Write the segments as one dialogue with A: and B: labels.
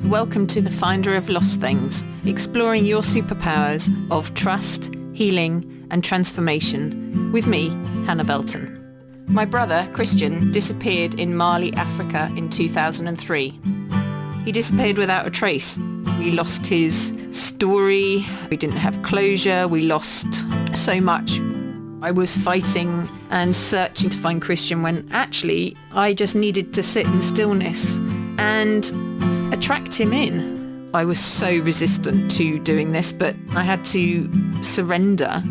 A: Welcome to The Finder of Lost Things, exploring your superpowers of trust, healing and transformation with me, Hannah Belton. My brother, Christian, disappeared in Mali, Africa in 2003. He disappeared without a trace. We lost his story, we didn't have closure, we lost so much. I was fighting and searching to find Christian when actually I just needed to sit in stillness and attract him in. I was so resistant to doing this, but I had to surrender.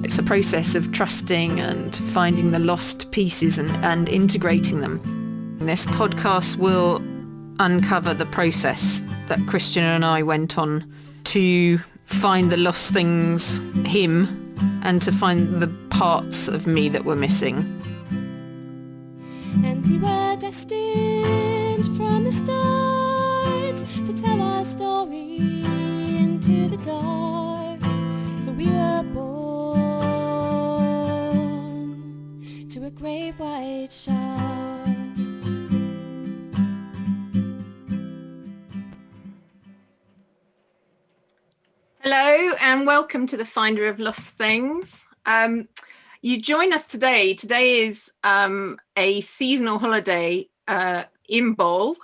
A: It's a process of trusting and finding the lost pieces and integrating them. This podcast will uncover the process that Christian and I went on to find the lost things, him, and to find the parts of me that were missing.
B: And we were destined from the start to tell our story into the dark, for we were born to a great white shark.
A: Hello and welcome to the Finder of Lost Things. You join us today. Today is a seasonal holiday, Imbolc,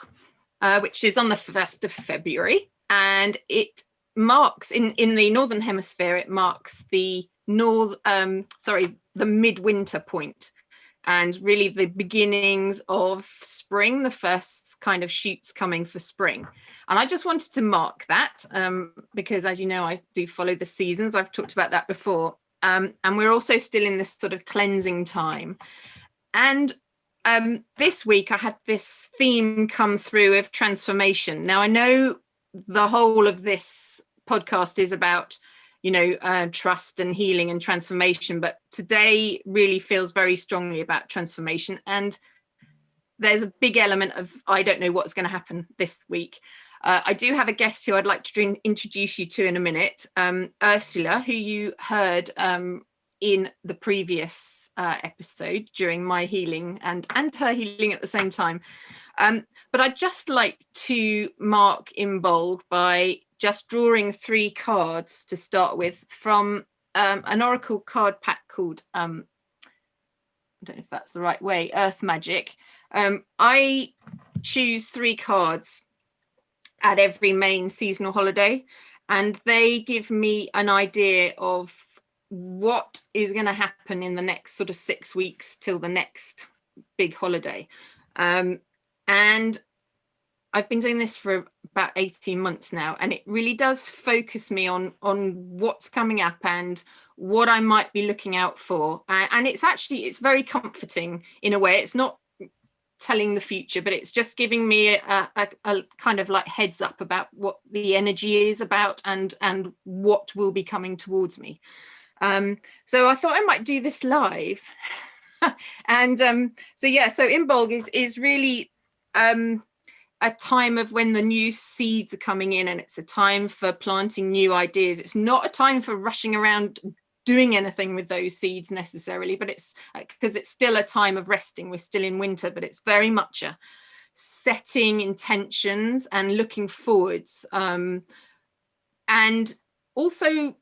A: which is on the 1st of February, and it marks in the northern hemisphere. It marks the midwinter point, and really the beginnings of spring, the first kind of shoots coming for spring. And I just wanted to mark that because, as you know, I do follow the seasons. I've talked about that before. And we're also still in this sort of cleansing time. And this week I had this theme come through of transformation. Now, I know the whole of this podcast is about, trust and healing and transformation, but today really feels very strongly about transformation. And there's a big element of, I don't know what's going to happen this week. I do have a guest who I'd like to introduce you to in a minute, Ursula, who you heard in the previous episode during my healing and her healing at the same time. But I'd just like to mark Imbolc by just drawing 3 cards to start with from an oracle card pack called, I don't know if that's the right way, Earth Magic. I choose 3 cards at every main seasonal holiday, and they give me an idea of what is going to happen in the next sort of 6 weeks till the next big holiday. And I've been doing this for about 18 months now, and it really does focus me on what's coming up and what I might be looking out for. And it's very comforting in a way. It's not telling the future, but it's just giving me a kind of like heads up about what the energy is about and what will be coming towards me. So I thought I might do this live. And so Imbolc is really a time of when the new seeds are coming in, and it's a time for planting new ideas. It's not a time for rushing around doing anything with those seeds necessarily, but it's because it's still a time of resting. We're still in winter, but it's very much a setting intentions and looking forwards, and also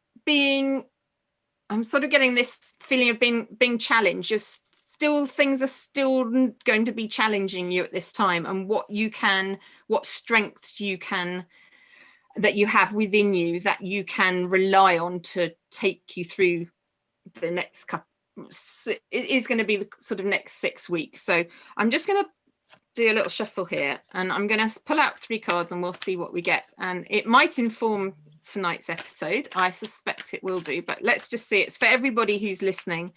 A: I'm sort of getting this feeling of being challenged. Things are still going to be challenging you at this time, and what strengths that you have within you that you can rely on to take you through the next couple. It is going to be the sort of next 6 weeks. So I'm just going to do a little shuffle here, and I'm going to pull out 3 cards and we'll see what we get. And it might inform tonight's episode. I suspect it will do, but let's just see. It's for everybody who's listening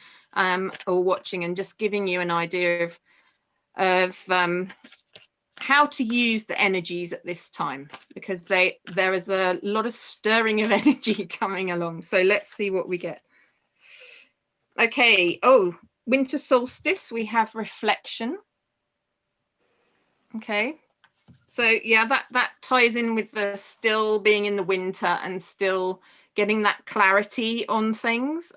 A: or watching, and just giving you an idea of how to use the energies at this time, because there is a lot of stirring of energy coming along. So let's see what we get. Okay. Winter solstice, we have reflection. Okay. So yeah, that ties in with the still being in the winter and still getting that clarity on things.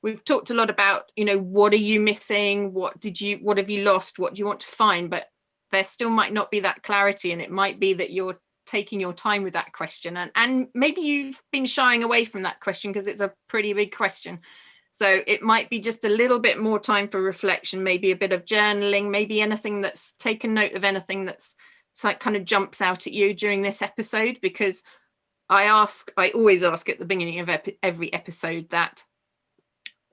A: We've talked a lot about, what are you missing? What have you lost? What do you want to find? But there still might not be that clarity, and it might be that you're taking your time with that question, and maybe you've been shying away from that question because it's a pretty big question. So it might be just a little bit more time for reflection, maybe a bit of journaling, maybe anything that's taken note of, anything that's like kind of jumps out at you during this episode, because I always ask at the beginning of every episode that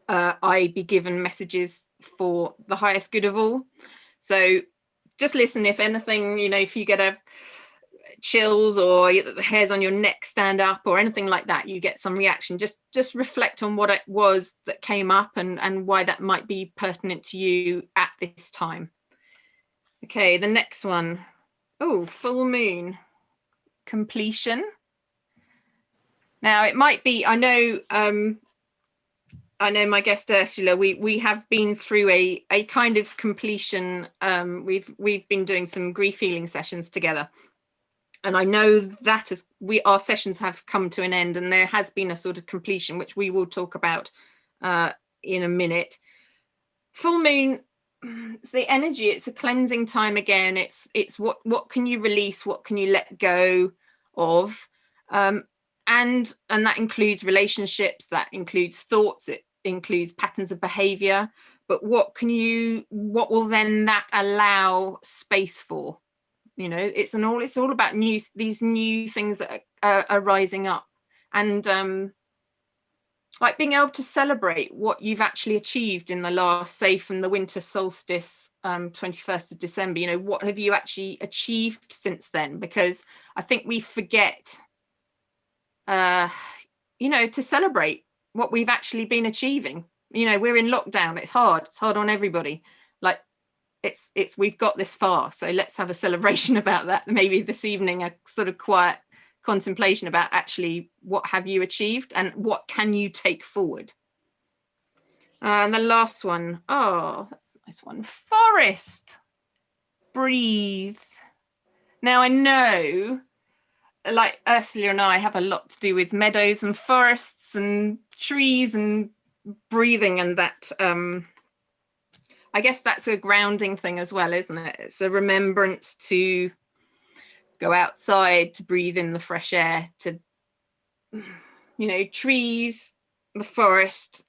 A: I be given messages for the highest good of all. So just listen. If anything, if you get a chills or the hairs on your neck stand up or anything like that, you get some reaction, just reflect on what it was that came up and why that might be pertinent to you at this time. Okay, the next one. Oh, full moon completion. Now it might be, I know my guest Ursula, we have been through a kind of completion. We've been doing some grief healing sessions together, and I know that our sessions have come to an end, and there has been a sort of completion, which we will talk about in a minute. Full moon, it's the energy, it's a cleansing time again. It's what can you release, what can you let go of, and that includes relationships, that includes thoughts, it includes patterns of behavior, but what will then that allow space for? It's all about these new things that are rising up, and like being able to celebrate what you've actually achieved in the last, say, from the winter solstice, 21st of December. What have you actually achieved since then? Because I think we forget to celebrate what we've actually been achieving. We're in lockdown, it's hard on everybody. Like it's we've got this far, so let's have a celebration about that. Maybe this evening a sort of quiet contemplation about actually what have you achieved and what can you take forward. And the last one, oh, that's a nice one. Forest. Breathe. Now I know, like Ursula and I have a lot to do with meadows and forests and trees and breathing, and that I guess that's a grounding thing as well, isn't it? It's a remembrance to go outside, to breathe in the fresh air, to trees, the forest,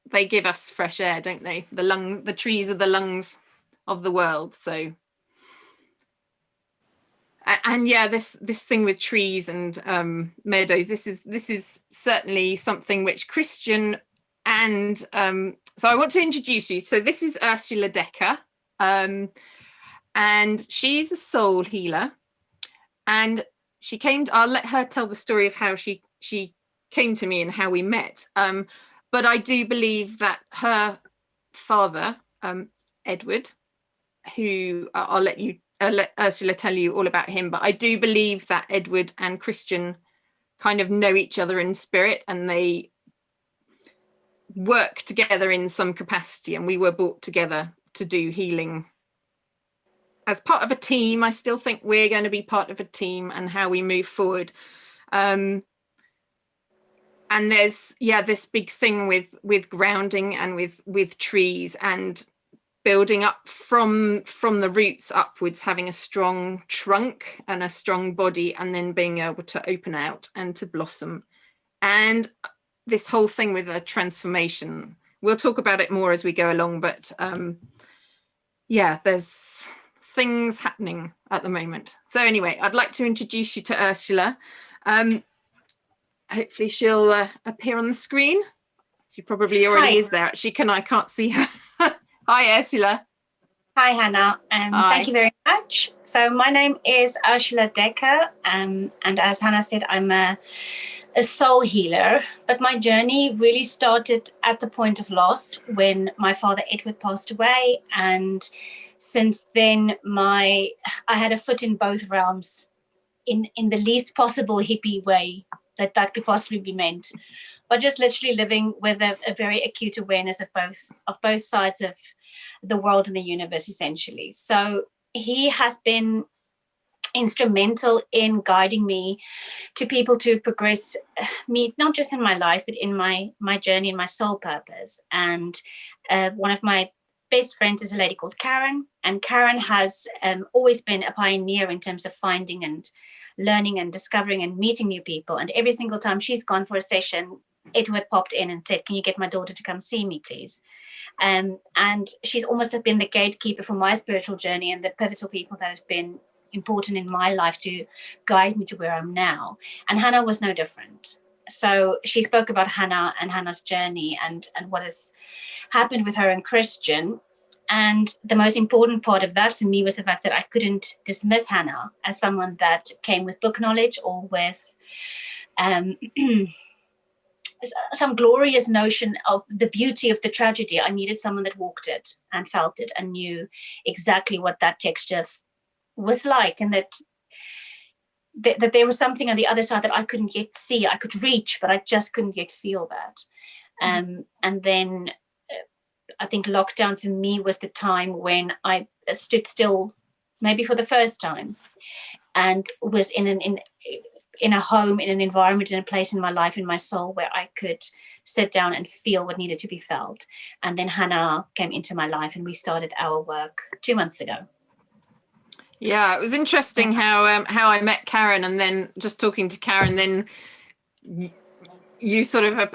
A: they give us fresh air, don't they? The trees are the lungs of the world. So and yeah, this thing with trees and meadows, this is certainly something which Christian and so I want to introduce you. So this is Ursula Dekker, and she's a soul healer, and she came I'll let her tell the story of how she came to me and how we met, but I do believe that her father, Edward, who I'll let Ursula tell you all about him, but I do believe that Edward and Christian kind of know each other in spirit, and they work together in some capacity, and we were brought together to do healing as part of a team. I still think we're going to be part of a team and how we move forward. And there's this big thing with grounding and with trees and building up from the roots upwards, having a strong trunk and a strong body, and then being able to open out and to blossom. And this whole thing with a transformation, we'll talk about it more as we go along, but there's things happening at the moment. So anyway, I'd like to introduce you to Ursula. Hopefully she'll appear on the screen. She probably already is there. Actually, I can't see her. Hi, Ursula.
C: Hi, Hannah.
A: Hi.
C: Thank you very much. So my name is Ursula Dekker, and as Hannah said, I'm a soul healer, but my journey really started at the point of loss when my father Edward passed away, and since then I had a foot in both realms in the least possible hippie way that could possibly be meant, but just literally living with a very acute awareness of both sides of the world and the universe, essentially. So he has been instrumental in guiding me to people to progress me, not just in my life, but in my journey and my soul purpose. And one of my best friends is a lady called Karen, and Karen has always been a pioneer in terms of finding and learning and discovering and meeting new people. And every single time she's gone for a session, Edward popped in and said, "Can you get my daughter to come see me, please?" And she's almost been the gatekeeper for my spiritual journey and the pivotal people that have been important in my life to guide me to where I'm now. And Hannah was no different. So she spoke about Hannah and Hannah's journey and what has happened with her and Christian. And the most important part of that for me was the fact that I couldn't dismiss Hannah as someone that came with book knowledge or with some glorious notion of the beauty of the tragedy. I needed someone that walked it and felt it and knew exactly what that texture was like, and that there was something on the other side that I couldn't yet see. I could reach, but I just couldn't yet feel that. And then I think lockdown for me was the time when I stood still, maybe for the first time, and was in a home, in an environment, in a place in my life, in my soul, where I could sit down and feel what needed to be felt. And then Hannah came into my life, and we started our work 2 months ago.
A: Yeah, it was interesting how I met Karen, and then just talking to Karen, then you sort of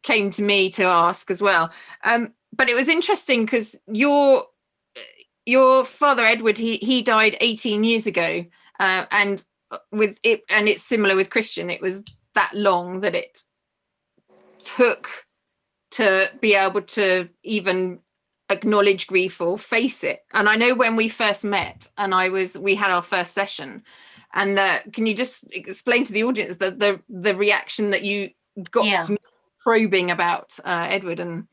A: came to me to ask as well. But it was interesting because your father Edward, he died 18 years ago, and with it, and it's similar with Christian. It was that long that it took to be able to even acknowledge grief or face it. And I know when we first met, and we had our first session, and can you just explain to the audience the reaction that you got to me probing about Edward? And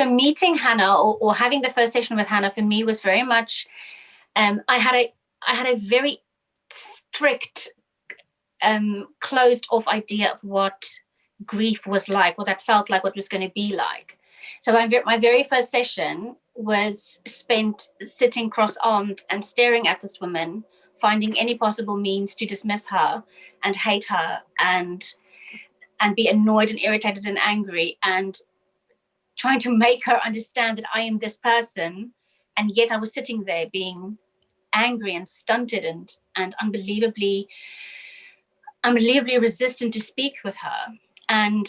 C: meeting Hannah or having the first session with Hannah for me was very much I had a very strict closed off idea of what grief was like, what that felt like, what was going to be like. So my very first session was spent sitting cross-armed and staring at this woman, finding any possible means to dismiss her and hate her and be annoyed and irritated and angry, and trying to make her understand that I am this person. And yet I was sitting there being angry and stunted and unbelievably resistant to speak with her. And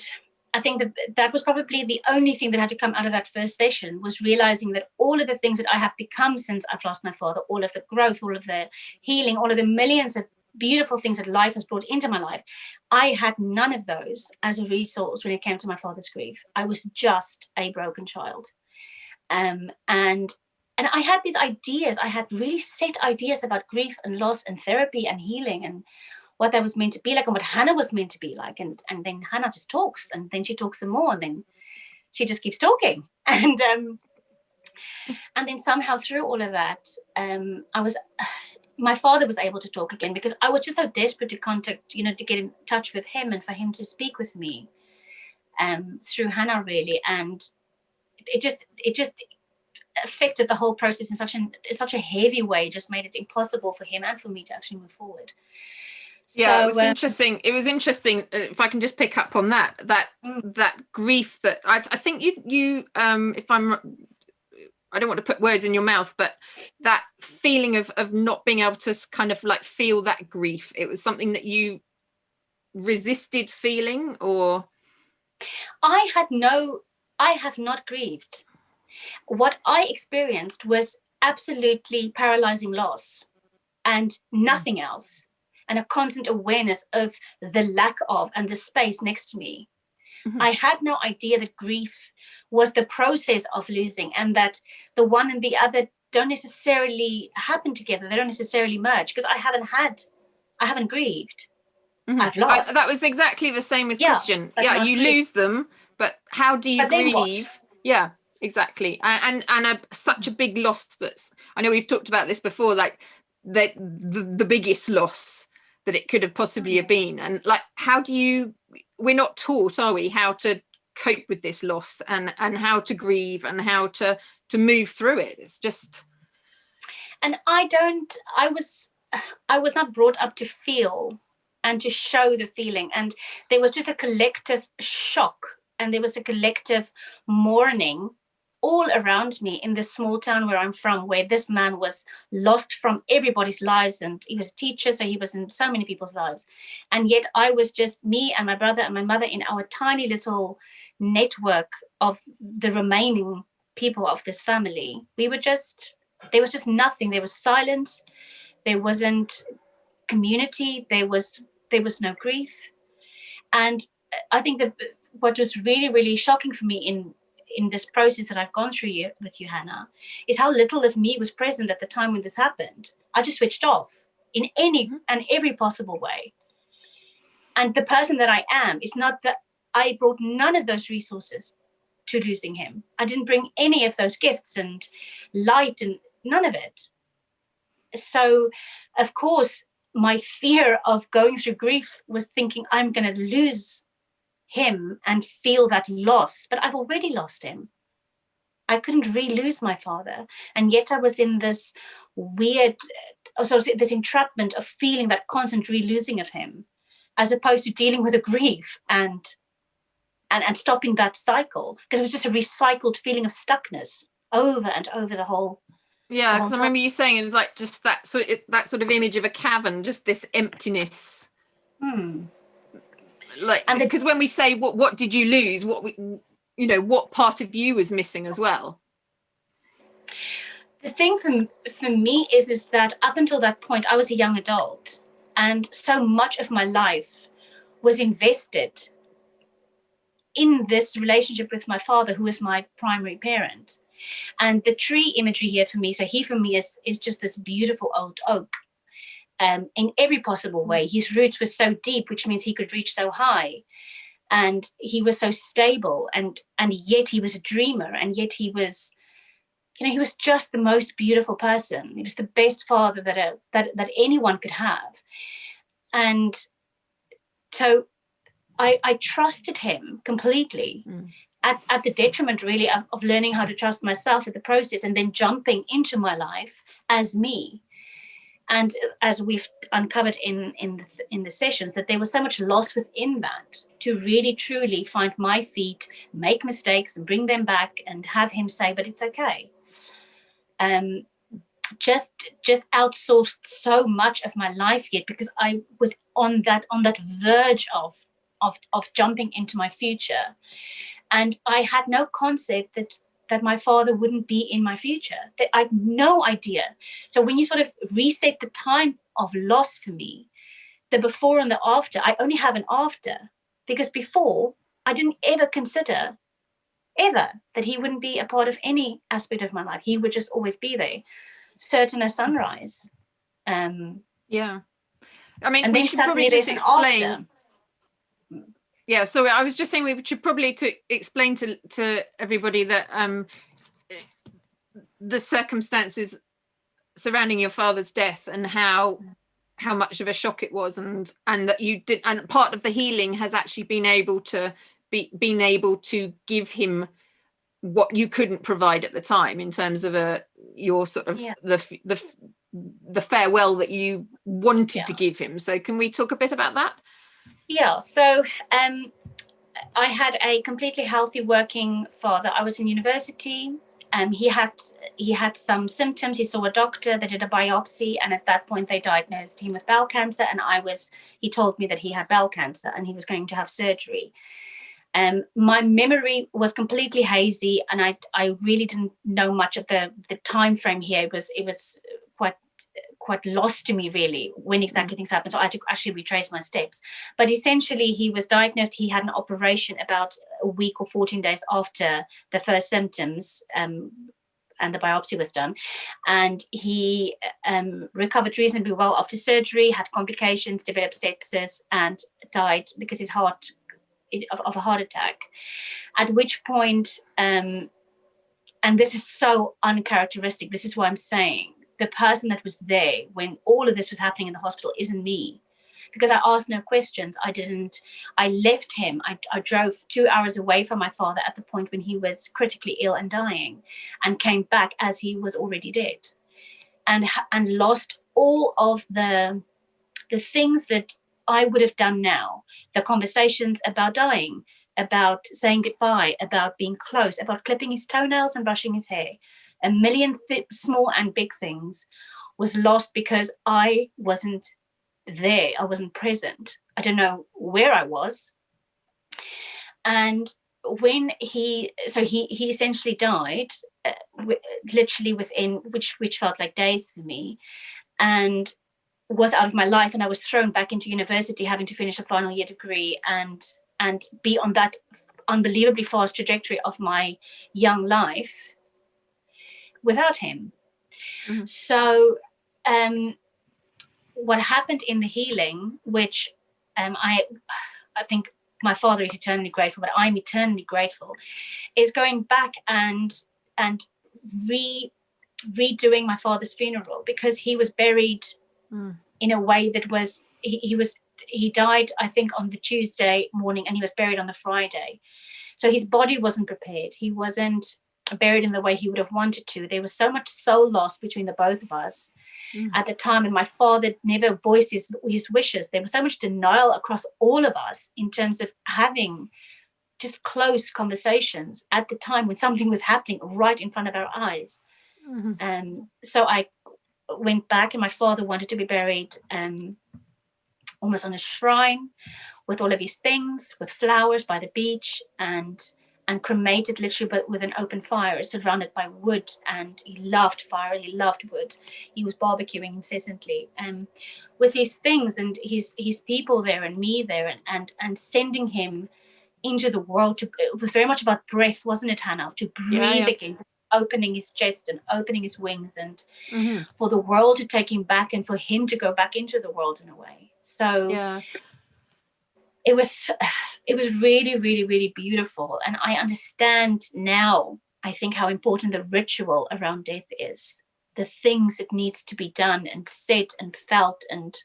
C: I think that was probably the only thing that had to come out of that first session, was realizing that all of the things that I have become since I've lost my father, all of the growth, all of the healing, all of the millions of beautiful things that life has brought into my life, I had none of those as a resource when it came to my father's grief. I was just a broken child. And I had these ideas. I had really set ideas about grief and loss and therapy and healing and what that was meant to be like and what Hannah was meant to be like. And then Hannah just talks, and then she talks some more, and then she just keeps talking. And then somehow through all of that, my father was able to talk again, because I was just so desperate to contact, to get in touch with him and for him to speak with me through Hannah, really. And it just affected the whole process in such a heavy way, just made it impossible for him and for me to actually move forward.
A: Yeah,
C: so,
A: it was interesting. It was interesting. If I can just pick up on that grief that I think you if I don't want to put words in your mouth, but that feeling of not being able to kind of like feel that grief, it was something that you resisted feeling, or?
C: I have not grieved. What I experienced was absolutely paralyzing loss and nothing else, and a constant awareness of the lack of and the space next to me. Mm-hmm. I had no idea that grief was the process of losing, and that the one and the other don't necessarily happen together. They don't necessarily merge, because I haven't grieved. Mm-hmm. I've lost.
A: That was exactly the same with Christian. Yeah, you lose them, but how do you grieve? Yeah, exactly. And such a big loss that's, I know we've talked about this before, like the biggest loss that it could have possibly have been. And like, we're not taught, are we, how to cope with this loss and how to grieve and how to move through it. It's just.
C: And I was not brought up to feel and to show the feeling. And there was just a collective shock and there was a collective mourning all around me in this small town where I'm from, where this man was lost from everybody's lives, and he was a teacher, so he was in so many people's lives. And yet I was just me and my brother and my mother in our tiny little network of the remaining people of this family. There was just nothing. There was silence. There wasn't community. There was no grief. And I think that what was really, really shocking for me in this process that I've gone through with you, Hannah, is how little of me was present at the time when this happened. I just switched off in any and every possible way. And the person that I am is not that I brought none of those resources to losing him. I didn't bring any of those gifts and light and none of it. So, of course, my fear of going through grief was thinking I'm going to lose him and feel that loss. But I've already lost him. I couldn't re-lose my father. And yet I was in this weird, this entrapment of feeling that constant re-losing of him, as opposed to dealing with the grief and stopping that cycle, because it was just a recycled feeling of stuckness over and over the whole.
A: Yeah, because I remember you saying it's like just that sort of image of a cavern, just this emptiness. Like, and because when we say what did you lose, what part of you was missing as well.
C: The thing for me is that up until that point, I was a young adult, and so much of my life was invested in this relationship with my father, who is my primary parent. And the tree imagery here for me, so he for me is just this beautiful old oak, in every possible way. His roots were so deep, which means he could reach so high, and he was so stable, and yet he was a dreamer, and yet he was, he was just the most beautiful person. He was the best father that anyone could have. And so I trusted him completely, at the detriment really of learning how to trust myself in the process, and then jumping into my life as me. And as we've uncovered in the sessions, that there was so much loss within that, to really truly find my feet, make mistakes and bring them back, and have him say, but it's okay. Just outsourced so much of my life yet, because I was on that verge of jumping into my future, and I had no concept that my father wouldn't be in my future. That I had no idea. So when you sort of reset the time of loss for me, the before and the after, I only have an after, because before I didn't ever consider ever that he wouldn't be a part of any aspect of my life. He would just always be there, certain as sunrise.
A: Yeah. I mean,
C: and
A: we
C: then
A: should probably just explain.
C: After.
A: Yeah, so I was just saying we should probably explain to everybody that the circumstances surrounding your father's death, and how much of a shock it was, and that you did, and part of the healing has actually been able to give him what you couldn't provide at the time, in terms of your sort of the farewell that you wanted to give him. So can we talk a bit about that?
C: Yeah, so I had a completely healthy working father. I was in university. He had some symptoms. He saw a doctor. They did a biopsy, and at that point they diagnosed him with bowel cancer. And he told me that he had bowel cancer and he was going to have surgery. My memory was completely hazy, and I really didn't know much of the time frame here. It was quite lost to me, really, when exactly things happened. So I had to actually retrace my steps. But essentially, he was diagnosed. He had an operation about a week or 14 days after the first symptoms, and the biopsy was done. And he recovered reasonably well after surgery, had complications, developed sepsis, and died because his heart of a heart attack. At which point, and this is so uncharacteristic, this is why I'm saying the person that was there when all of this was happening in the hospital isn't me, because I asked no questions. I left him. I drove 2 hours away from my father at the point when he was critically ill and dying, and came back as he was already dead, and lost all of the things that I would have done now, the conversations about dying, about saying goodbye, about being close, about clipping his toenails and brushing his hair, a million small and big things, was lost because I wasn't there. I wasn't present. I don't know where I was. And when he essentially died, literally within, which felt like days for me, and was out of my life, and I was thrown back into university, having to finish a final year degree and be on that unbelievably fast trajectory of my young life without him.
A: Mm-hmm.
C: So what happened in the healing, which I think my father is eternally grateful, but I'm eternally grateful, is going back and redoing my father's funeral, because he was buried in a way that was, he died, I think, on the Tuesday morning, and he was buried on the Friday. So his body wasn't prepared. He wasn't buried in the way he would have wanted to. There was so much soul loss between the both of us at the time, and my father never voiced his wishes. There was so much denial across all of us in terms of having just close conversations at the time when something was happening right in front of our eyes. So I went back, and my father wanted to be buried almost on a shrine with all of his things, with flowers by the beach, and cremated literally, but with an open fire, surrounded by wood. And he loved fire, he loved wood. He was barbecuing incessantly, with his things and his people there, and me there, and sending him into the world. It was very much about breath, wasn't it, Hannah? To breathe again, opening his chest and opening his wings, and for the world to take him back, and for him to go back into the world in a way. So it was really, really, really beautiful. And I understand now, I think, how important the ritual around death is, the things that needs to be done and said and felt, and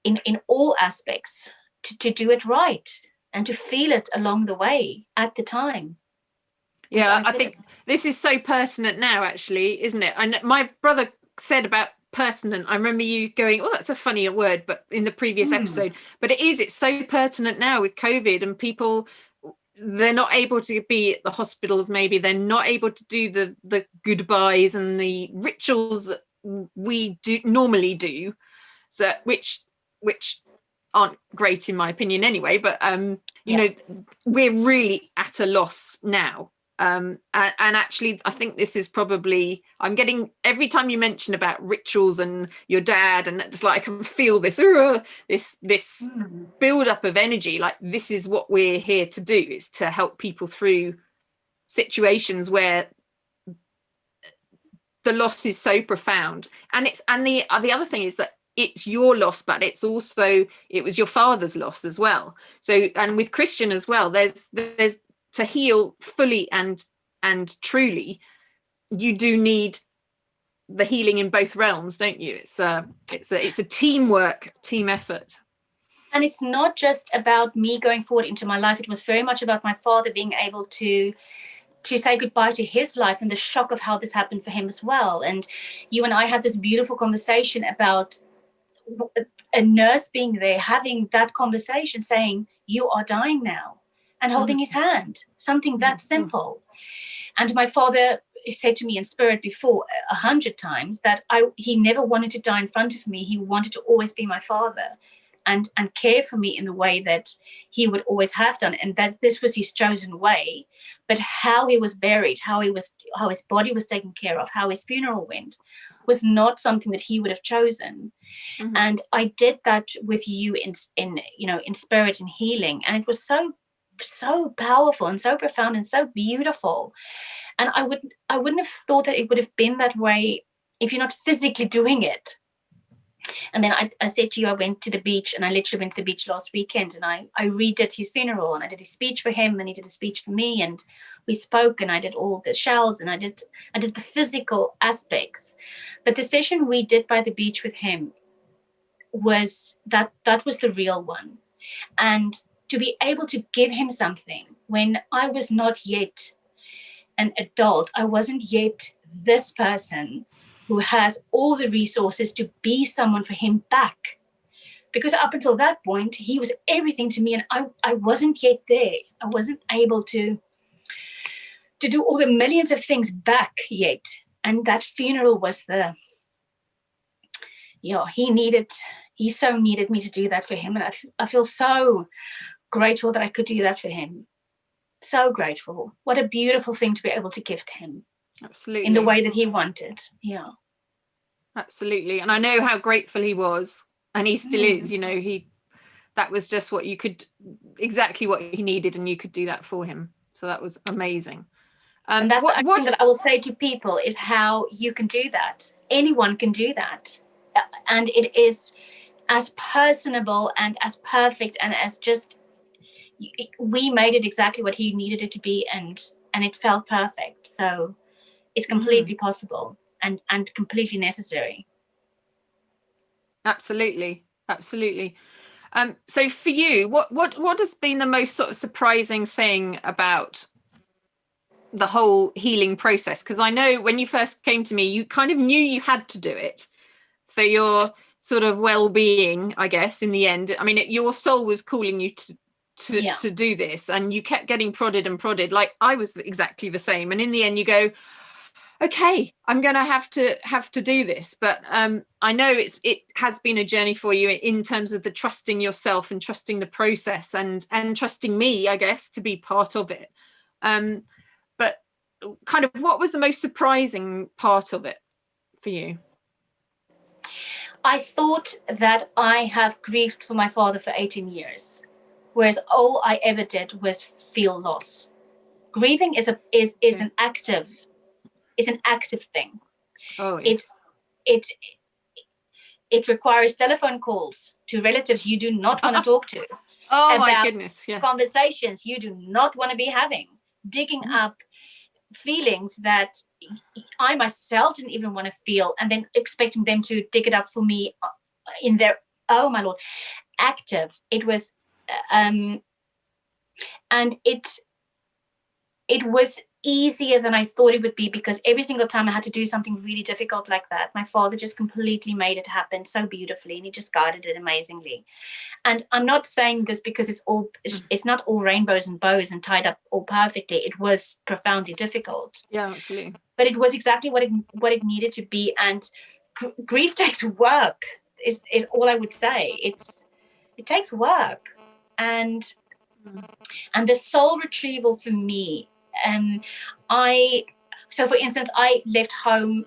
C: in all aspects, to do it right and to feel it along the way at the time.
A: Yeah, I think this is so pertinent now, actually, isn't it? And my brother said about pertinent. I remember you going, "Oh, that's a funny word," but in the previous episode. But it's so pertinent now with COVID, and people, they're not able to be at the hospitals. Maybe they're not able to do the goodbyes and the rituals that we normally do. So which aren't great in my opinion anyway. But you know, we're really at a loss now. And actually I think this is probably, I'm getting, every time you mention about rituals and your dad, and it's like I can feel this build up of energy, like this is what we're here to do, is to help people through situations where the loss is so profound. And the other thing is that it's your loss, but it was your father's loss as well. So, and with Christian as well, there's to heal fully and truly, you do need the healing in both realms, don't you? It's a team effort.
C: And it's not just about me going forward into my life. It was very much about my father being able to say goodbye to his life, and the shock of how this happened for him as well. And you and I had this beautiful conversation about a nurse being there, having that conversation, saying, "You are dying now," and holding his hand, something that simple. And my father said to me in spirit before 100 times that he never wanted to die in front of me. He wanted to always be my father and care for me in the way that he would always have done, and that this was his chosen way. But how he was buried, how his body was taken care of, how his funeral went, was not something that he would have chosen. And I did that with you in spirit and healing, and it was so powerful and so profound and so beautiful. And I wouldn't have thought that it would have been that way if you're not physically doing it. And then I said to you, I went to the beach, and I literally went to the beach last weekend, and I redid his funeral, and I did his speech for him, and he did a speech for me, and we spoke, and I did all the shells, and I did the physical aspects. But the session we did by the beach with him was that was the real one. And to be able to give him something when I was not yet an adult, I wasn't yet this person who has all the resources to be someone for him back. because up until that point, he was everything to me, and I wasn't yet there. I wasn't able to do all the millions of things back yet. And that funeral was he so needed me to do that for him. And I feel so grateful that I could do that for him. So grateful. What a beautiful thing to be able to gift him.
A: Absolutely.
C: In the way that he wanted. Yeah.
A: Absolutely. And I know how grateful he was, and he still is, that was just exactly what he needed, and you could do that for him. So that was amazing.
C: And that's the thing that I will say to people is how you can do that. Anyone can do that. And it is as personable and as perfect and as just, we made it exactly what he needed it to be, and it felt perfect. So it's completely possible and completely necessary.
A: Absolutely. So for you, what has been the most sort of surprising thing about the whole healing process? Because I know when you first came to me, you kind of knew you had to do it for your sort of well-being, I guess, in the end. I mean, your soul was calling you to do this, and you kept getting prodded and prodded. Like I was exactly the same. And in the end you go, okay, I'm going to have to do this. But I know it has been a journey for you in terms of the trusting yourself and trusting the process and trusting me, I guess, to be part of it. But kind of what was the most surprising part of it for you?
C: I thought that I have grieved for my father for 18 years, whereas all I ever did was feel loss. Grieving is an active thing.
A: Oh, yes.
C: It requires telephone calls to relatives you do not want to talk to.
A: Oh my goodness, yes.
C: Conversations you do not want to be having. Digging up feelings that I myself didn't even want to feel, and then expecting them to dig it up for me in their, oh my Lord, active. It was, and it was easier than I thought it would be, because every single time I had to do something really difficult like that, my father just completely made it happen so beautifully, and he just guided it amazingly. And I'm not saying this because it's not all rainbows and bows and tied up all perfectly. It was profoundly difficult.
A: Yeah, absolutely.
C: But it was exactly what it needed to be. And grief takes work. Is all I would say. It takes work, and the soul retrieval for me. So for instance, I left home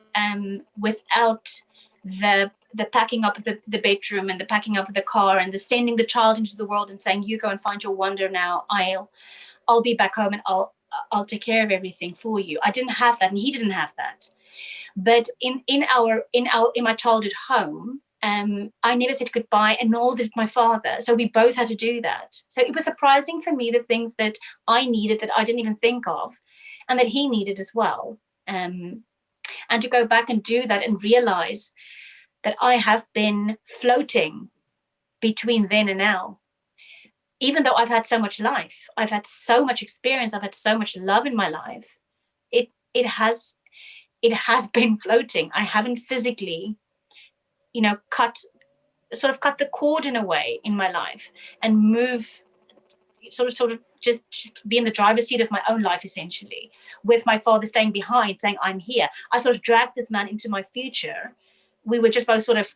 C: without the packing up of the bedroom and the packing up of the car and the sending the child into the world and saying, you go and find your wonder now. I'll be back home and I'll take care of everything for you. I didn't have that, and he didn't have that. But in my childhood home, I never said goodbye, and nor did my father. So we both had to do that. So it was surprising for me the things that I needed that I didn't even think of, and that he needed as well. And to go back and do that and realize that I have been floating between then and now. Even though I've had so much life, I've had so much experience, I've had so much love in my life, it has been floating. I haven't physically, cut the cord in a way in my life and move, sort of just be in the driver's seat of my own life, essentially, with my father staying behind, saying, I'm here. I sort of dragged this man into my future. We were just both sort of,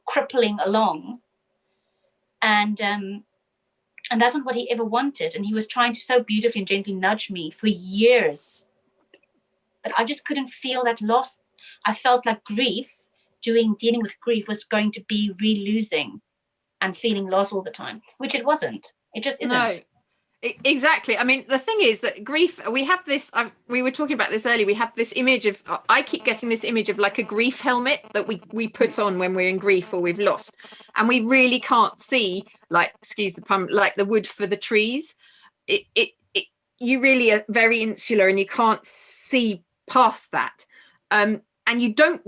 C: crippling along. And that's not what he ever wanted. And he was trying to so beautifully and gently nudge me for years. But I just couldn't feel that loss. I felt like dealing with grief was going to be re-losing and feeling loss all the time, which it wasn't. It just isn't.
A: No, exactly. I mean, the thing is that grief, we have this, we were talking about this earlier, we have this image of, I keep getting this image of like a grief helmet that we put on when we're in grief or we've lost. And we really can't see, like, excuse the pun, like the wood for the trees. You really are very insular and you can't see past that. And you don't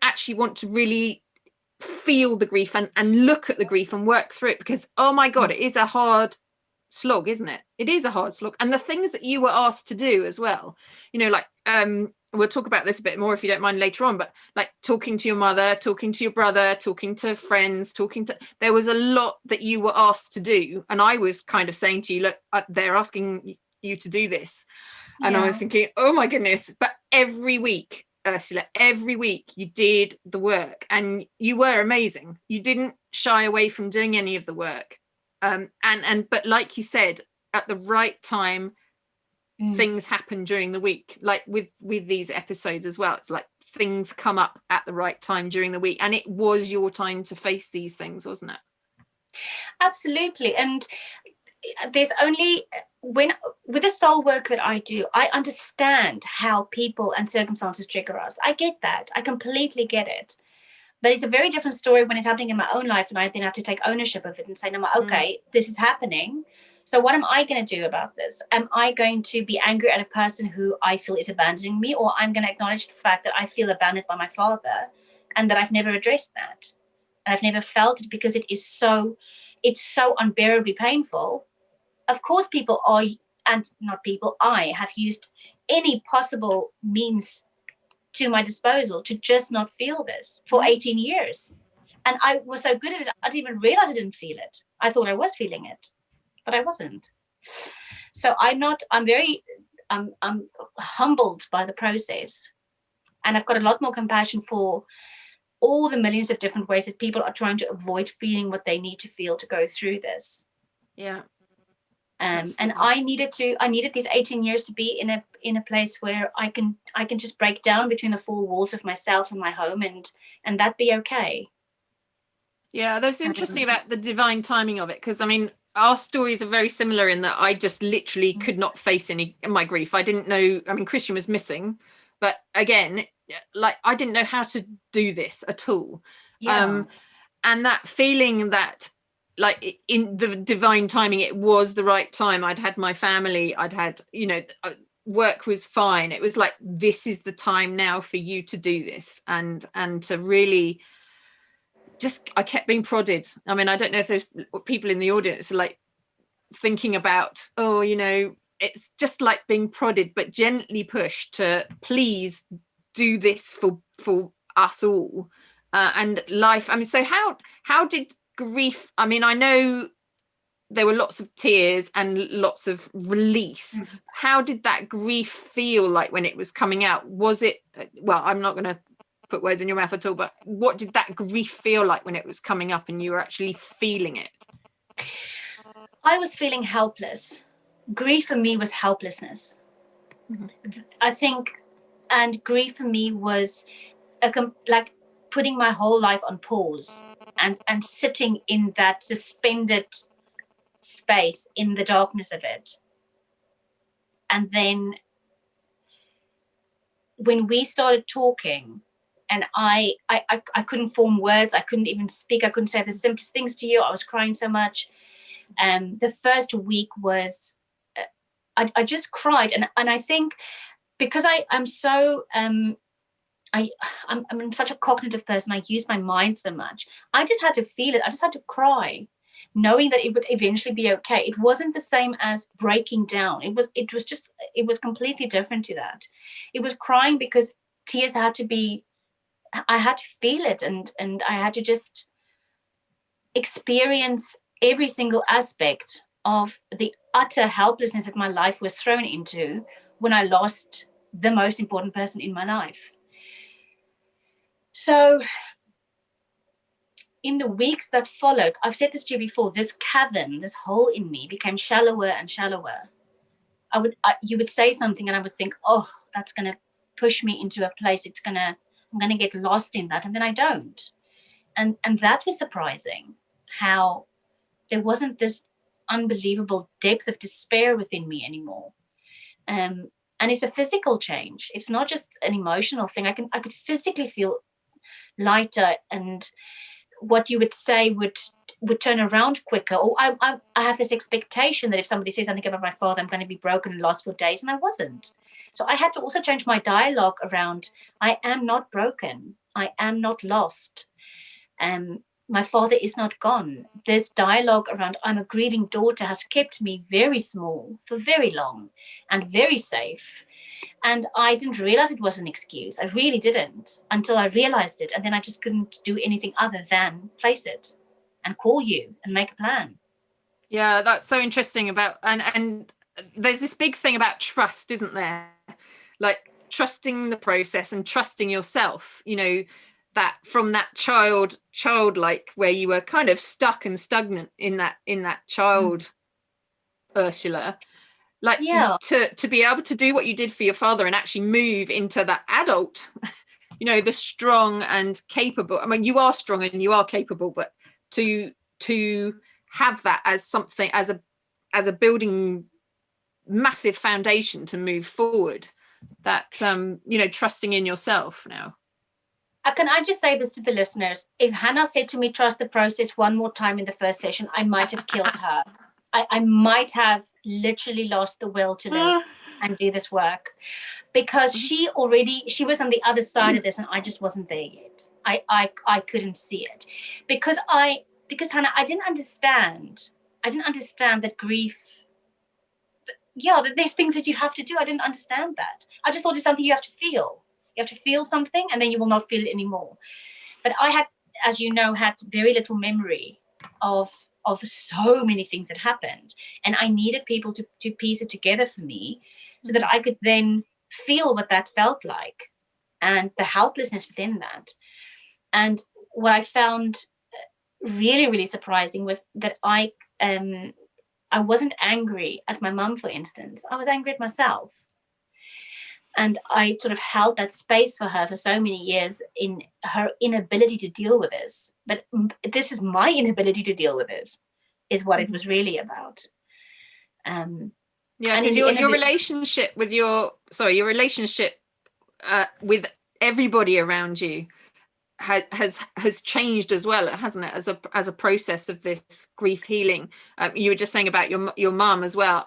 A: actually want to really feel the grief and look at the grief and work through it, because, oh my God, it is a hard slog, isn't it? It is a hard slog. And the things that you were asked to do as well, we'll talk about this a bit more if you don't mind later on, but like talking to your mother, talking to your brother, talking to friends, there was a lot that you were asked to do. And I was kind of saying to you, look, they're asking you to do this. And I was thinking, oh my goodness. But every week, Ursula, every week you did the work, and you were amazing. You didn't shy away from doing any of the work. But like you said, at the right time, things happen during the week, like with these episodes as well. It's like things come up at the right time during the week, and it was your time to face these things, wasn't it?
C: Absolutely. And there's only, when with the soul work that I do, I understand how people and circumstances trigger us. I get that. I completely get it. But it's a very different story when it's happening in my own life, and I then have to take ownership of it and say, no, okay, this is happening. So what am I going to do about this? Am I going to be angry at a person who I feel is abandoning me, or I'm going to acknowledge the fact that I feel abandoned by my father and that I've never addressed that? And I've never felt it because it's so unbearably painful. Of course, I have used any possible means to my disposal to just not feel this for 18 years. And I was so good at it, I didn't even realize I didn't feel it. I thought I was feeling it, but I wasn't. So I'm humbled by the process. And I've got a lot more compassion for all the millions of different ways that people are trying to avoid feeling what they need to feel to go through this.
A: Yeah.
C: And I needed these 18 years to be in a place where I can just break down between the four walls of myself and my home, and that be okay.
A: Yeah, that's interesting about the divine timing of it, because I mean, our stories are very similar in that I just literally could not face any of my grief. I didn't know, I mean, Christian was missing, but again, like I didn't know how to do this at all.
C: Yeah.
A: And that feeling that, like, in the divine timing, it was the right time. I'd had my family, I'd had, work was fine. It was like, this is the time now for you to do this, and to really just, I kept being prodded. I mean, I don't know if there's people in the audience like thinking about, it's just like being prodded, but gently pushed to please do this for us all, and life. I mean, so how did grief, I mean, I know there were lots of tears and lots of release. How did that grief feel like when it was coming out? Was it, well, I'm not going to put words in your mouth at all, but what did that grief feel like when it was coming up and you were actually feeling it?
C: I was feeling helpless. Grief for me was helplessness. I think, and grief for me was like putting my whole life on pause and sitting in that suspended space in the darkness of it. And then when we started talking, and I couldn't form words, I couldn't even speak, I couldn't say the simplest things to you, I was crying so much. The first week was, I just cried, and I think because I'm so I'm such a cognitive person, I use my mind so much, I just had to feel it, I just had to cry, knowing that it would eventually be okay. It wasn't the same as breaking down. It was completely different to that. It was crying because tears had to be, I had to feel it, and I had to just experience every single aspect of the utter helplessness that my life was thrown into when I lost the most important person in my life. So in the weeks that followed, I've said this to you before, this cavern, this hole in me became shallower and shallower. You would say something and I would think, oh, that's going to push me into a place. I'm going to get lost in that. And then I don't. And that was surprising, how there wasn't this unbelievable depth of despair within me anymore. And it's a physical change. It's not just an emotional thing. I could physically feel lighter, and what you would say would turn around quicker. Or I have this expectation that if somebody says something about my father, I'm going to be broken and lost for days, and I wasn't. So I had to also change my dialogue around, I am not broken. I am not lost. My father is not gone. This dialogue around I'm a grieving daughter has kept me very small for very long and very safe. And I didn't realize it was an excuse. I really didn't, until I realized it. And then I just couldn't do anything other than face it and call you and make a plan.
A: Yeah, that's so interesting about, and there's this big thing about trust, isn't there? Like trusting the process and trusting yourself, you know, that from that childlike, where you were kind of stuck and stagnant in that child Ursula, like
C: Yeah.
A: to be able to do what you did for your father and actually move into that adult, you know, the strong and capable. I mean, you are strong and you are capable, but to have that as something, as a building massive foundation to move forward, that you know, trusting in yourself now.
C: Can I just say this to the listeners? If Hannah said to me, trust the process one more time in the first session, I might have killed her. I might have literally lost the will to live and do this work, because she was on the other side of this and I just wasn't there yet. I couldn't see it because Hannah, I didn't understand that grief, that there's things that you have to do. I didn't understand that. I just thought it's something you have to feel. You have to feel something and then you will not feel it anymore. But I had, as you know, had very little memory of so many things that happened. And I needed people to piece it together for me so that I could then feel what that felt like and the helplessness within that. And what I found really, really surprising was that I wasn't angry at my mum, for instance. I was angry at myself. And I sort of held that space for her for so many years in her inability to deal with this. But this is my inability to deal with this, is what it was really about.
A: Yeah, because your relationship with your relationship with everybody around you has changed as well, hasn't it? As a process of this grief healing. You were just saying about your mum as well,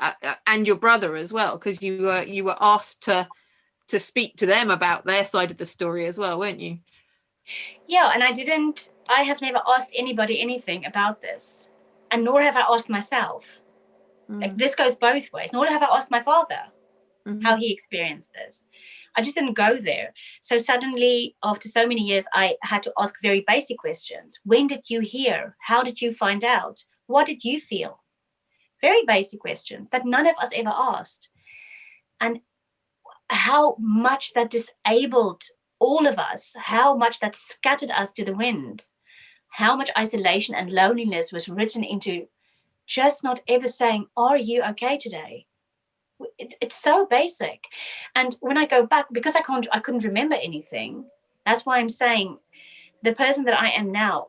A: and your brother as well, because you were asked to speak to them about their side of the story as well, weren't you?
C: Yeah, and I have never asked anybody anything about this, and nor have I asked myself. Like, this goes both ways. Nor have I asked my father how he experienced this. I just didn't go there. So suddenly, after so many years, I had to ask very basic questions. When did you hear? How did you find out? What did you feel? Very basic questions that none of us ever asked. And how much that disabled all of us, how much that scattered us to the wind, how much isolation and loneliness was written into just not ever saying, are you okay today? It's so basic. And when I go back, because I couldn't remember anything, that's why I'm saying the person that I am now,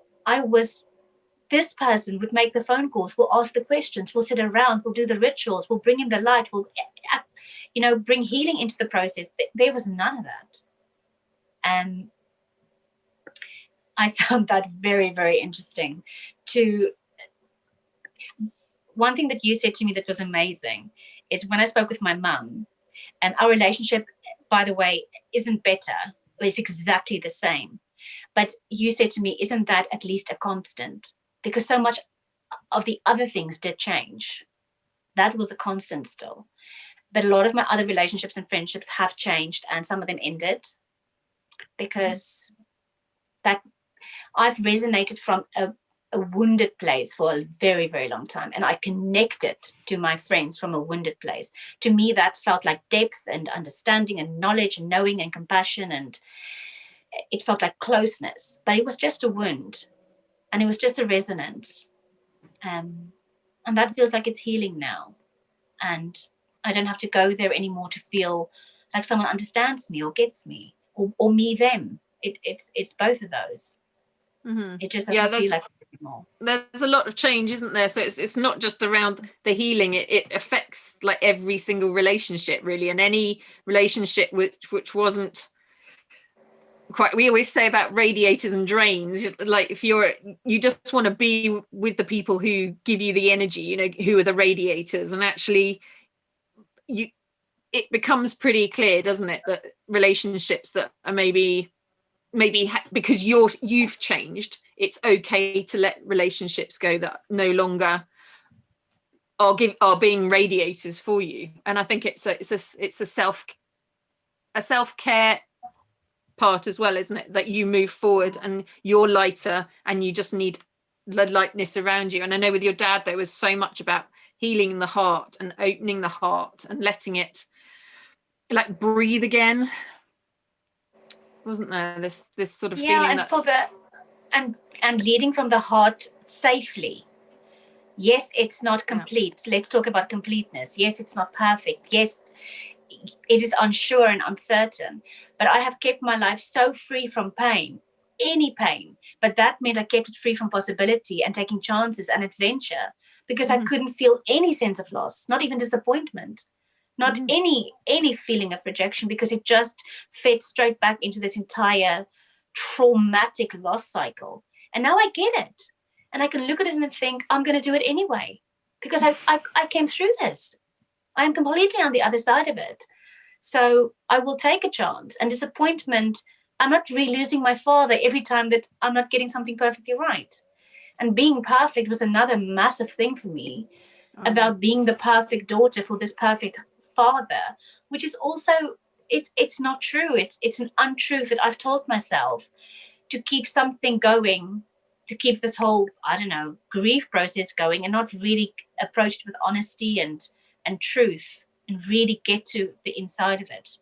C: this person would make the phone calls, will ask the questions, will sit around, will do the rituals, will bring in the light, will bring healing into the process. There was none of that. And I found that very, very interesting. One thing that you said to me that was amazing is when I spoke with my mum, and our relationship, by the way, isn't better. It's exactly the same. But you said to me, isn't that at least a constant? Because so much of the other things did change. That was a constant still. But a lot of my other relationships and friendships have changed, and some of them ended because that I've resonated from a wounded place for a very, very long time. And I connected to my friends from a wounded place. To me, that felt like depth and understanding and knowledge and knowing and compassion. And it felt like closeness. But it was just a wound. And it was just a resonance. And that feels like it's healing now. And I don't have to go there anymore to feel like someone understands me or gets me or me them. It's both of those. It just doesn't feel like it anymore.
A: There's a lot of change, isn't there? So it's not just around the healing. It affects like every single relationship really, and any relationship which wasn't quite. We always say about radiators and drains. Like if you just want to be with the people who give you the energy, who are the radiators, and actually it becomes pretty clear, doesn't it, that relationships that are maybe because you've changed, it's okay to let relationships go that no longer are being radiators for you. And I think it's a self a self-care part as well, isn't it? That you move forward and you're lighter and you just need the lightness around you. And I know with your dad, there was so much about healing the heart and opening the heart and letting it like breathe again, wasn't there? This sort of feeling
C: and
A: that
C: for the and leading from the heart safely. Yes, it's not complete. Let's talk about completeness. Yes, it's not perfect. Yes, it is unsure and uncertain, but I have kept my life so free from pain, any pain. But that meant I kept it free from possibility and taking chances and adventure, because I couldn't feel any sense of loss, not even disappointment, not any feeling of rejection, because it just fed straight back into this entire traumatic loss cycle. And now I get it. And I can look at it and think, I'm going to do it anyway, because I came through this. I am completely on the other side of it. So I will take a chance. And disappointment, I'm not re-losing my father every time that I'm not getting something perfectly right. And being perfect was another massive thing for me, about being the perfect daughter for this perfect father, which is also, it's not true. It's an untruth that I've told myself to keep something going, to keep this whole, I don't know, grief process going, and not really approach it with honesty and truth, and really get to the inside of it.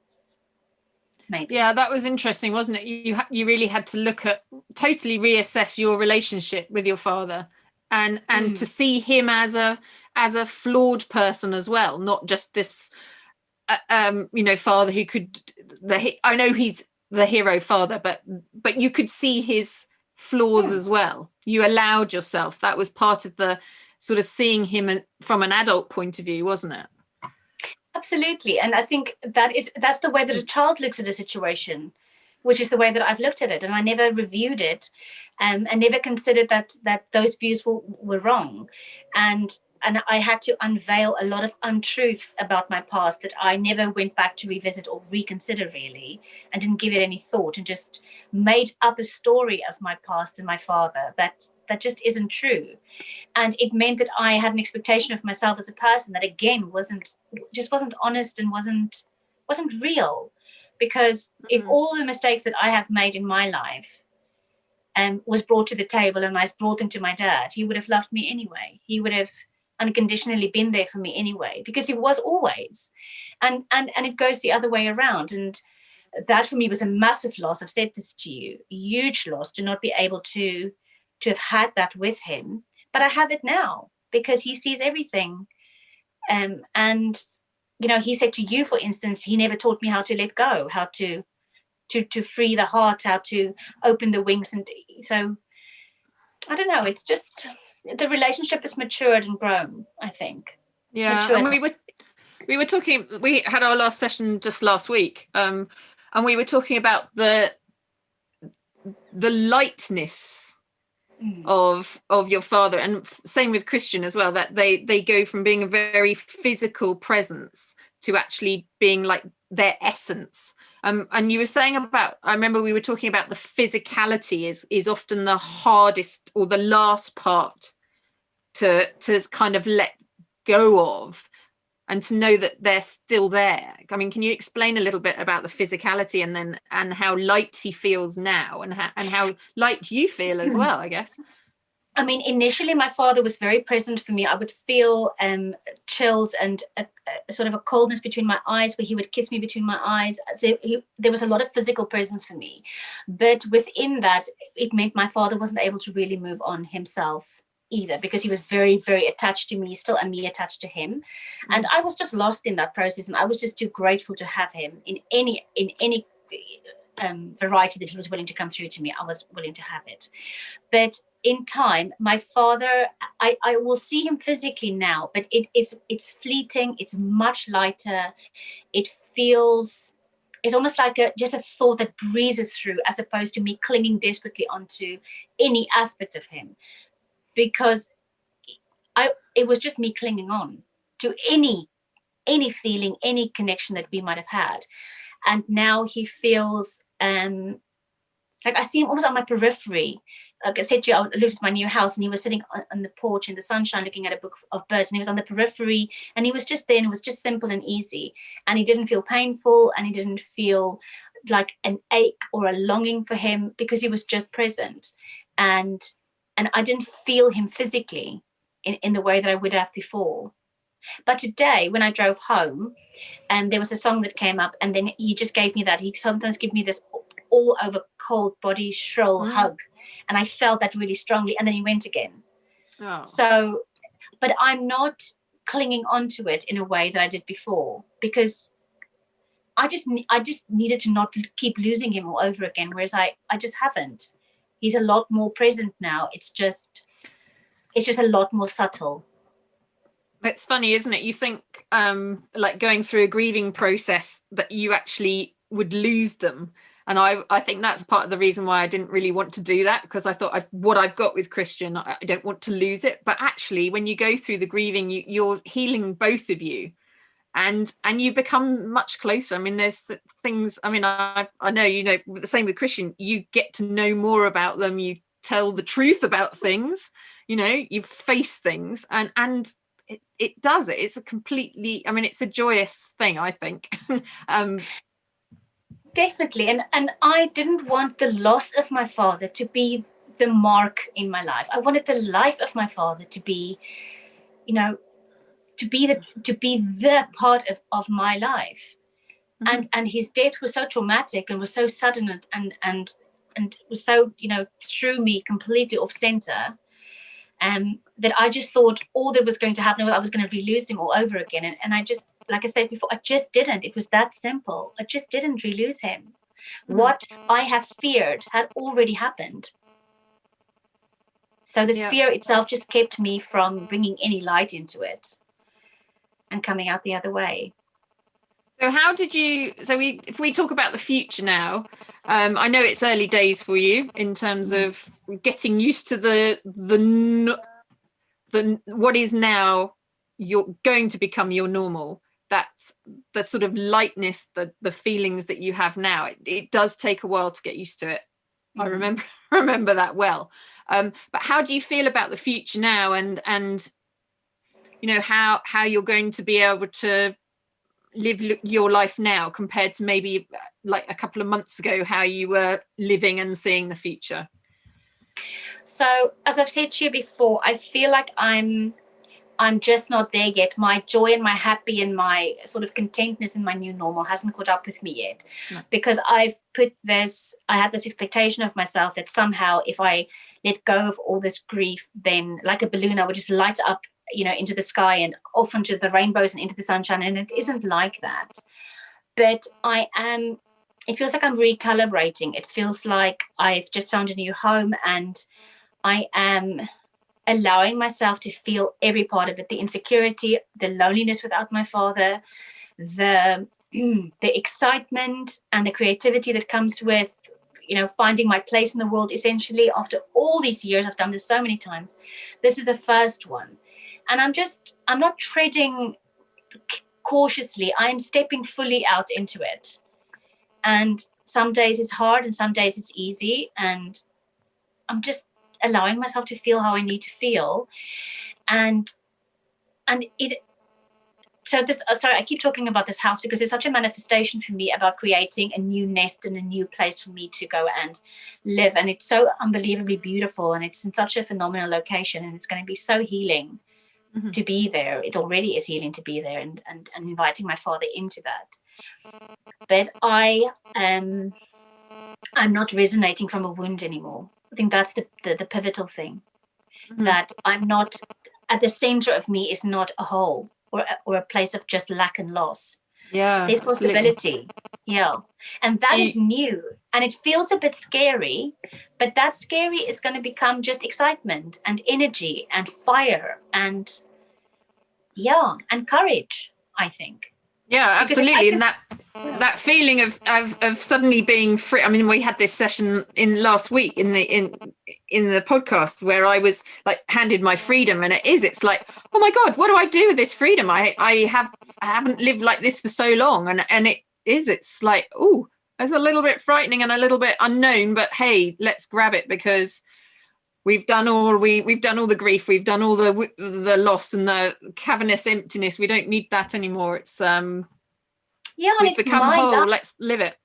C: Maybe.
A: Yeah, that was interesting, wasn't it? You really had to totally reassess your relationship with your father, and to see him as a flawed person as well, not just this father who could, I know he's the hero father, but you could see his flaws as well. You allowed yourself, that was part of the sort of seeing him from an adult point of view, wasn't it?
C: Absolutely. And I think that's the way that a child looks at a situation, which is the way that I've looked at it. And I never reviewed it, and never considered that those views were wrong. And I had to unveil a lot of untruths about my past that I never went back to revisit or reconsider, really, and didn't give it any thought, and just made up a story of my past and my father that just isn't true. And it meant that I had an expectation of myself as a person that, again, wasn't honest and wasn't real. Because if all the mistakes that I have made in my life was brought to the table, and I brought them to my dad, he would have loved me anyway. He would have unconditionally been there for me anyway, because he was always. And it goes the other way around. And that for me was a massive loss. I've said this to you, huge loss to not be able to have had that with him. But I have it now, because he sees everything. And he said to you, for instance, he never taught me how to let go, how to free the heart, how to open the wings. And so I don't know, it's just the relationship has matured and grown, I think.
A: Yeah. And we were talking, we had our last session just last week, and we were talking about the lightness of your father, and same with Christian as well, that they go from being a very physical presence to actually being like their essence. And you were saying about, I remember we were talking about the physicality is often the hardest, or the last part to kind of let go of, and to know that they're still there. I mean, can you explain a little bit about the physicality, and how light he feels now, and how light you feel as well, I guess?
C: I mean, initially my father was very present for me. I would feel chills and a sort of a coldness between my eyes, where he would kiss me between my eyes. There was a lot of physical presence for me. But within that, it meant my father wasn't able to really move on himself either, because he was very, very attached to me still, and me attached to him. And I was just lost in that process, and I was just too grateful to have him in any variety that he was willing to come through to me. I was willing to have it. But in time, my father, I will see him physically now, but it's fleeting. It's much lighter. It's almost like just a thought that breezes through, as opposed to me clinging desperately onto any aspect of him, because it was just me clinging on to any feeling, any connection that we might have had. And now he feels like I see him almost on my periphery, like I said to you, I lived in my new house, and he was sitting on the porch in the sunshine looking at a book of birds, and he was on the periphery, and he was just there, and it was just simple and easy, and he didn't feel painful, and he didn't feel like an ache or a longing for him, because he was just present. And I didn't feel him physically in the way that I would have before. But today, when I drove home, and there was a song that came up, and then he just gave me that. He sometimes gives me this all over cold body shrill hug, and I felt that really strongly, and then he went again. So, but I'm not clinging onto it in a way that I did before, because I just needed to not keep losing him all over again, whereas I just haven't. He's a lot more present now. It's just a lot more subtle.
A: It's funny, isn't it? You think like going through a grieving process that you actually would lose them. And I think that's part of the reason why I didn't really want to do that, because I thought what I've got with Christian, I don't want to lose it. But actually, when you go through the grieving, you're healing both of you, and you become much closer. I mean, there's things, I mean, I know, you know, the same with Christian, you get to know more about them, you tell the truth about things, you know, you face things, and it does it. It's a completely, I mean, it's a joyous thing, I think.
C: Definitely. And I didn't want the loss of my father to be the mark in my life. I wanted the life of my father to be, you know, to be the part of my life. And his death was so traumatic and was so sudden and was so, you know, threw me completely off center. That I just thought all that was going to happen was I was going to re-lose him all over again. And I just, like I said before, I just didn't. It was that simple. I just didn't re-lose him. What I have feared had already happened. So the fear itself just kept me from bringing any light into it and coming out the other way.
A: So how did you, if we talk about the future now, I know it's early days for you in terms of getting used to the what is now you're going to become your normal. That's the sort of lightness, the feelings that you have now. It does take a while to get used to it. I remember that well. But how do you feel about the future now, and you know, how you're going to be able to live your life now compared to maybe like a couple of months ago, how you were living and seeing the future?
C: So as I've said to you before, I feel like I'm just not there yet. My joy and my happy and my sort of contentness in my new normal hasn't caught up with me yet. Because I had this expectation of myself that somehow if I let go of all this grief, then like a balloon, I would just light up, you know, into the sky and off into the rainbows and into the sunshine. And it isn't like that. But it feels like I'm recalibrating. It feels like I've just found a new home, and I am allowing myself to feel every part of it, the insecurity, the loneliness without my father, the excitement and the creativity that comes with, you know, finding my place in the world. Essentially, after all these years, I've done this so many times. This is the first one. And I'm not treading cautiously. I'm stepping fully out into it. And some days it's hard and some days it's easy. And I'm just allowing myself to feel how I need to feel. And I keep talking about this house because it's such a manifestation for me about creating a new nest and a new place for me to go and live. And it's so unbelievably beautiful, and it's in such a phenomenal location, and it's going to be so healing to be there. It already is healing to be there, and inviting my father into that. But I'm not resonating from a wound anymore. I think that's the pivotal thing, that I'm not at the center of me is not a hole or a place of just lack and loss.
A: Yeah,
C: there's possibility. Yeah, and that is new, and it feels a bit scary, but that scary is going to become just excitement and energy and fire and courage, I think.
A: Yeah, absolutely. And that feeling of suddenly being free. I mean, we had this session in last week in the podcast where I was like handed my freedom, and it's like, oh my God, what do I do with this freedom? I haven't lived like this for so long, and it's like, oh, it's a little bit frightening and a little bit unknown, but hey, let's grab it, because we've done all the grief, we've done all the loss and the cavernous emptiness. We don't need that anymore. It's
C: and
A: we've
C: it's
A: become
C: my
A: whole.
C: life.
A: Let's live it.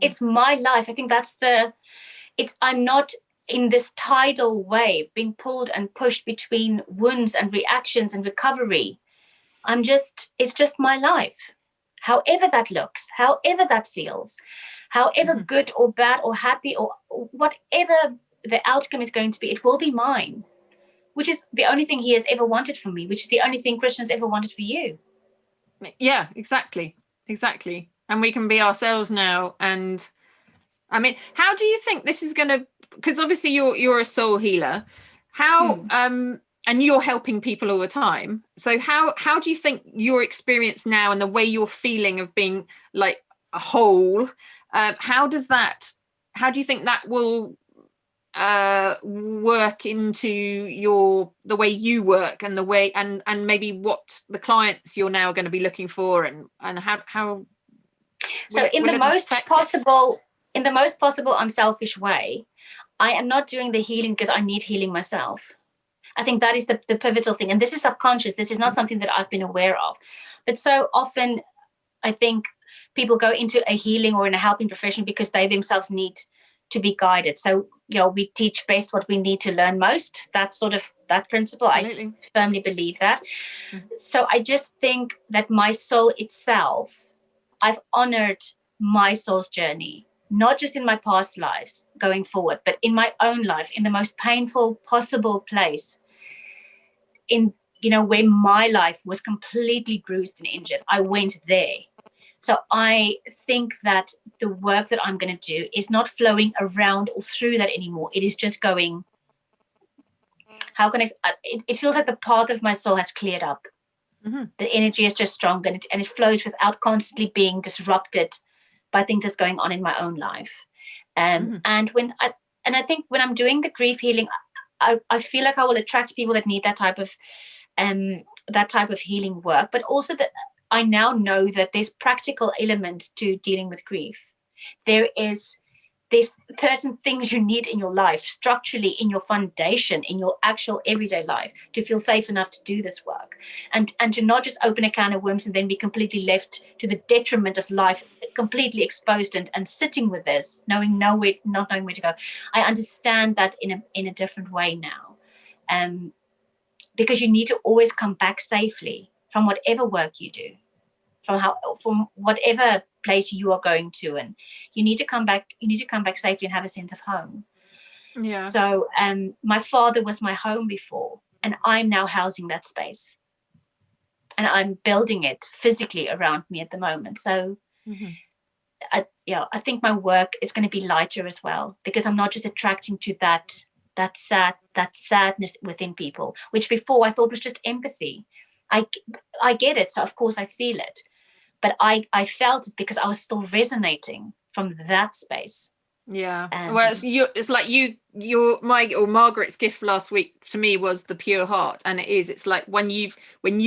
C: It's my life. I think I'm not in this tidal wave being pulled and pushed between wounds and reactions and recovery. It's just my life. However that looks, however that feels, however good or bad or happy or whatever the outcome is going to be, it will be mine, which is the only thing he has ever wanted from me, which is the only thing Christian's ever wanted for you.
A: Yeah, exactly. And we can be ourselves now. And I mean, how do you think this is going to, because obviously you're a soul healer, how and you're helping people all the time, so how do you think your experience now and the way you're feeling of being like a whole, how do you think that will work into the way you work and the way and maybe what the clients you're now going to be looking for, and how
C: so in the most possible unselfish way, I am not doing the healing because I need healing myself. I think that is the pivotal thing. And this is subconscious. This is not something that I've been aware of. But so often, I think people go into a healing or in a helping profession because they themselves need to be guided. So, we teach best what we need to learn most. That's sort of that principle. Absolutely. I firmly believe that. So I just think that my soul itself, I've honored my soul's journey, not just in my past lives going forward, but in my own life, in the most painful possible place, in where my life was completely bruised and injured. I went there. So I think that the work that I'm going to do is not flowing around or through that anymore. It is just going, how can it feels like the path of my soul has cleared up. The energy is just strong, and it flows without constantly being disrupted by things that's going on in my own life. And I think when I'm doing the grief healing, I feel like I will attract people that need that type of healing work, but also that I now know that there's practical elements to dealing with grief. There's certain things you need in your life, structurally, in your foundation, in your actual everyday life, to feel safe enough to do this work, and to not just open a can of worms and then be completely left to the detriment of life, completely exposed and sitting with this, not knowing where to go. I understand that in a different way now, because you need to always come back safely from whatever work you do, from whatever place you are going to, and you need to come back safely and have a sense of home. So my father was my home before, and I'm now housing that space, and I'm building it physically around me at the moment. So I think my work is going to be lighter as well, because I'm not just attracting to that sadness within people, which before I thought was just empathy. I get it, so of course I feel it, but I felt it because I was still resonating from that space.
A: Well, it's like Margaret's gift last week to me was the pure heart, and it's like when you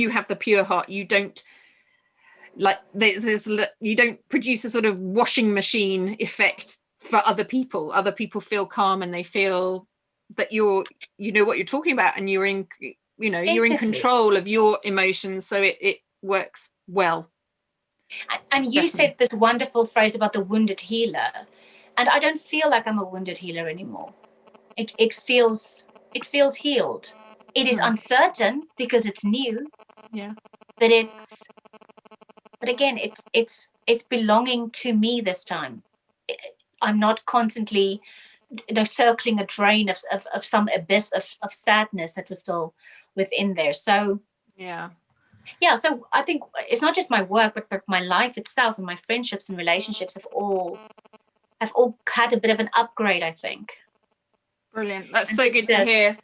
A: have the pure heart, you don't you don't produce a sort of washing machine effect for other people. Other people feel calm and they feel that you know what you're talking about, and you're in you're in control of your emotions, so it works well.
C: And you said this wonderful phrase about the wounded healer, and I don't feel like I'm a wounded healer anymore. It feels healed. It is uncertain because it's new, but again it's belonging to me this time. I'm not constantly circling a drain of some abyss of sadness that was still within there. So so I think it's not just my work, but my life itself and my friendships and relationships have all had a bit of an upgrade, I think.
A: Brilliant. That's so good to hear.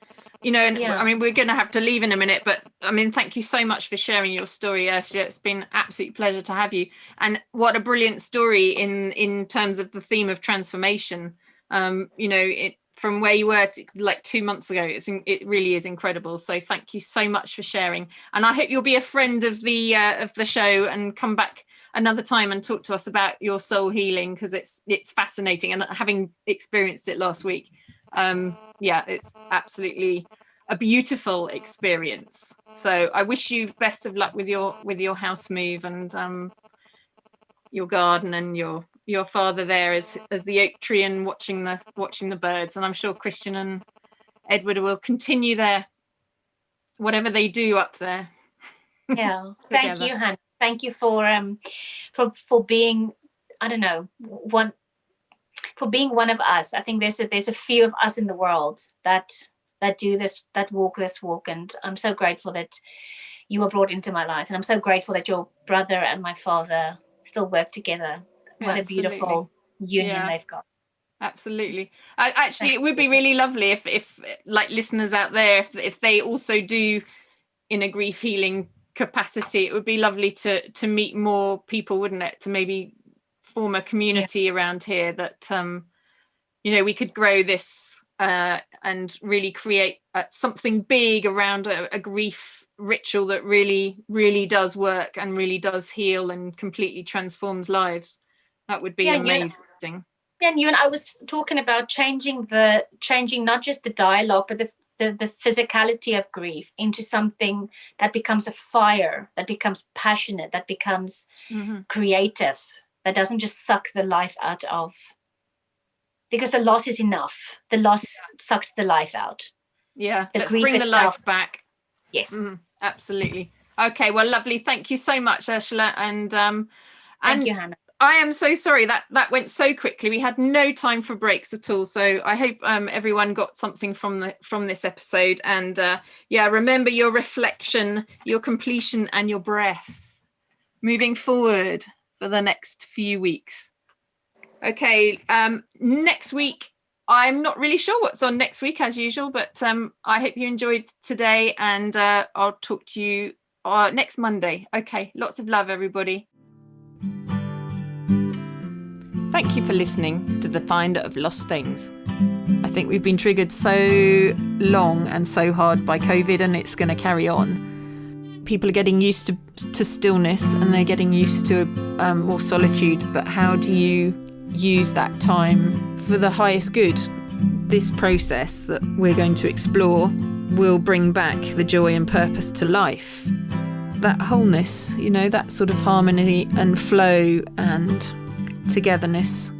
A: I mean, we're going to have to leave in a minute, but I mean, thank you so much for sharing your story, Ursula. It's been an absolute pleasure to have you. And what a brilliant story in terms of the theme of transformation. From where you were like 2 months ago, it really is incredible. So thank you so much for sharing. And I hope you'll be a friend of the show and come back another time and talk to us about your soul healing, because it's fascinating. And having experienced it last week, yeah, it's absolutely a beautiful experience. So I wish you best of luck with your house move and your garden and your father there as the oak tree and watching the birds. And I'm sure Christian and Edward will continue their whatever they do up there.
C: Yeah. Thank you, Hannah. Thank you for being, I don't know, for being one of us. I think there's a few of us in the world that do this, that walk this walk, and I'm so grateful that you were brought into my life, and I'm so grateful that your brother and my father still work together. What a beautiful union they've got.
A: Absolutely. Actually, it would be really lovely if like listeners out there, if they also do in a grief healing capacity, it would be lovely to meet more people, wouldn't it? To maybe form a community around here that we could grow this and really create something big around a grief ritual that really does work and really does heal and completely transforms lives. That would be amazing.
C: Yeah, and you and I was talking about changing not just the dialogue, but the physicality of grief into something that becomes a fire, that becomes passionate, that becomes creative, that doesn't just suck the life out of, because the loss is enough. The loss sucked the life out.
A: Yeah, let's bring the life back.
C: Yes.
A: Absolutely. Okay, well, lovely. Thank you so much, Ursula. And
C: thank you, Hannah.
A: I am so sorry that went so quickly. We had no time for breaks at all. So I hope everyone got something from this episode. And remember your reflection, your completion, and your breath moving forward for the next few weeks. Okay, next week, I'm not really sure what's on next week as usual, but I hope you enjoyed today, and I'll talk to you next Monday. Okay, lots of love, everybody. Thank you for listening to The Finder of Lost Things. I think we've been triggered so long and so hard by COVID, and it's going to carry on. People are getting used to stillness, and they're getting used to more solitude, but how do you use that time for the highest good? This process that we're going to explore will bring back the joy and purpose to life. That wholeness, that sort of harmony and flow and togetherness.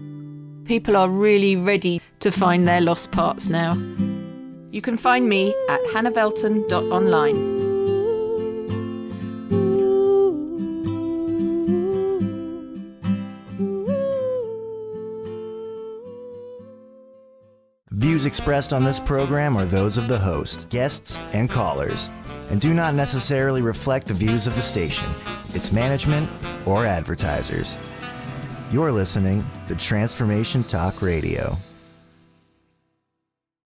A: People are really ready to find their lost parts now. You can find me at hannahvelton.online.
D: Views expressed on this program are those of the host, guests, and callers, and do not necessarily reflect the views of the station, its management, or advertisers. You're listening to Transformation Talk Radio.